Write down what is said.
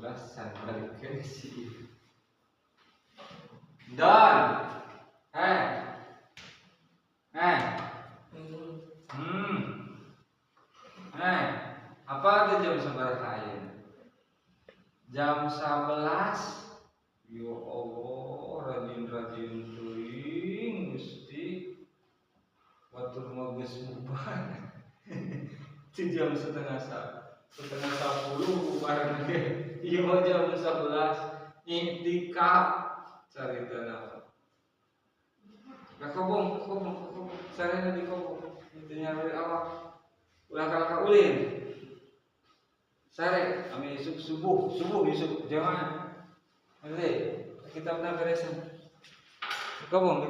11 balik ke sini. Don. Apa itu jam sabaraha ayeuna? Jam 11. Ya Allah, rajin-rajin teuing Gusti. Batur mah geus bubar. Itu jam setengah 10 bubar ge. Ieu mah jam 11. Iktikaf caritana. Kobong. Sareng di kobong. Itu nyari awak. Ulah ka ulin. Sare ame subuh Yusuf jamaah. Nanti kita benar beresan. Kobong.